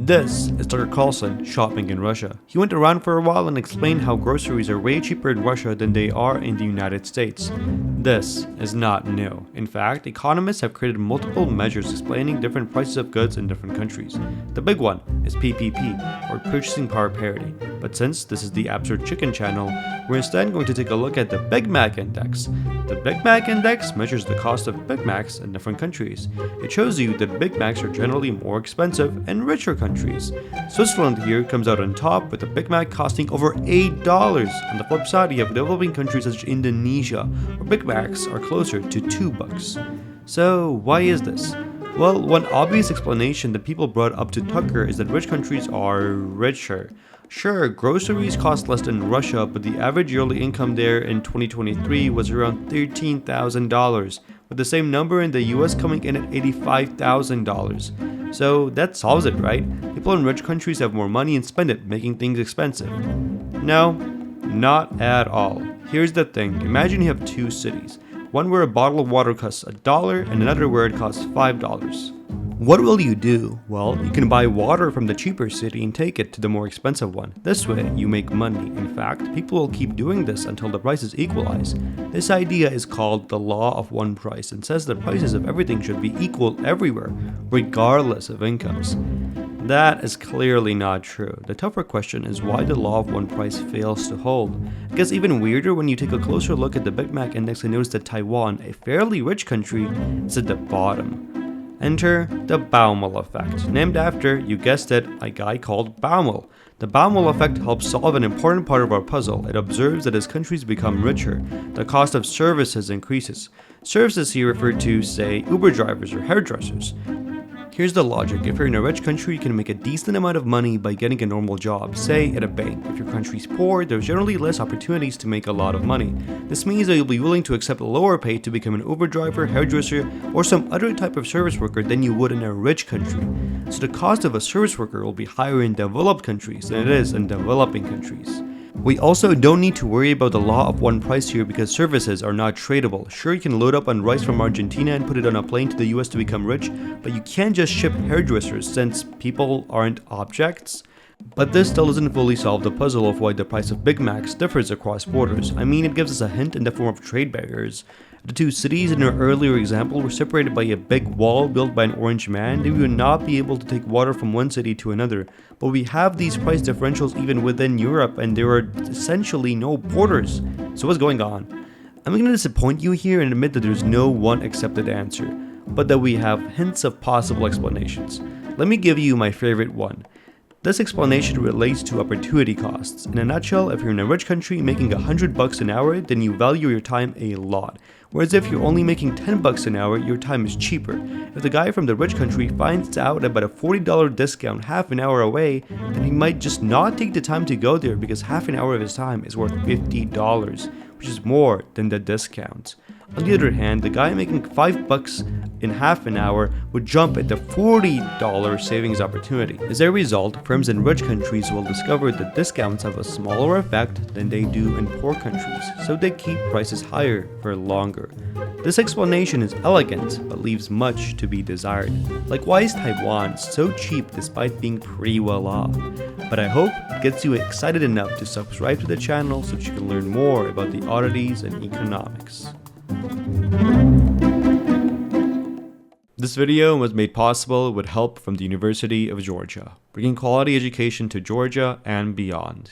This is Tucker Carlson shopping in Russia. He went around for a while and explained how groceries are way cheaper in Russia than they are in the United States. This is not new. In fact, economists have created multiple measures explaining different prices of goods in different countries. The big one is PPP, or Purchasing Power Parity. But since this is the Absurd Chicken channel, we're instead going to take a look at the Big Mac Index. The Big Mac Index measures the cost of Big Macs in different countries. It shows you that Big Macs are generally more expensive in richer countries. Switzerland here comes out on top with a Big Mac costing over $8. On the flip side, you have developing countries such as Indonesia, where Big Macs are closer to $2. So why is this? Well, one obvious explanation that people brought up to Tucker is that rich countries are richer. Sure, groceries cost less than Russia, but the average yearly income there in 2023 was around $13,000, with the same number in the US coming in at $85,000. So that solves it, right? People in rich countries have more money and spend it, making things expensive. No, not at all. Here's the thing, imagine you have two cities. One where a bottle of water costs $1 and another where it costs $5. What will you do? Well, you can buy water from the cheaper city and take it to the more expensive one. This way, you make money. In fact, people will keep doing this until the prices equalize. This idea is called the law of one price and says that prices of everything should be equal everywhere, regardless of incomes. That is clearly not true. The tougher question is why the law of one price fails to hold. It gets even weirder when you take a closer look at the Big Mac Index and notice that Taiwan, a fairly rich country, is at the bottom. Enter the Baumol Effect, named after, you guessed it, a guy called Baumol. The Baumol Effect helps solve an important part of our puzzle. It observes that as countries become richer, the cost of services increases. Services here refer to, say, Uber drivers or hairdressers. Here's the logic. If you're in a rich country, you can make a decent amount of money by getting a normal job, say at a bank. If your country's poor, there's generally less opportunities to make a lot of money. This means that you'll be willing to accept a lower pay to become an Uber driver, hairdresser, or some other type of service worker than you would in a rich country. So the cost of a service worker will be higher in developed countries than it is in developing countries. We also don't need to worry about the law of one price here because services are not tradable. Sure, you can load up on rice from Argentina and put it on a plane to the US to become rich, but you can't just ship hairdressers since people aren't objects. But this still doesn't fully solve the puzzle of why the price of Big Macs differs across borders. I mean, it gives us a hint in the form of trade barriers. The two cities in our earlier example were separated by a big wall built by an orange man. They would not be able to take water from one city to another. But we have these price differentials even within Europe, and there are essentially no borders. So what's going on? I'm going to disappoint you here and admit that there's no one accepted answer, but that we have hints of possible explanations. Let me give you my favorite one. This explanation relates to opportunity costs. In a nutshell, if you're in a rich country making $100 an hour, then you value your time a lot. Whereas if you're only making $10 an hour, your time is cheaper. If the guy from the rich country finds out about a $40 discount half an hour away, then he might just not take the time to go there because half an hour of his time is worth $50, which is more than the discount. On the other hand, the guy making $5 in half an hour would jump at the $40 savings opportunity. As a result, firms in rich countries will discover that discounts have a smaller effect than they do in poor countries, so they keep prices higher for longer. This explanation is elegant, but leaves much to be desired. Like, why is Taiwan so cheap despite being pretty well off? But I hope it gets you excited enough to subscribe to the channel so that you can learn more about the oddities in economics. This video was made possible with help from the University of Georgia, bringing quality education to Georgia and beyond.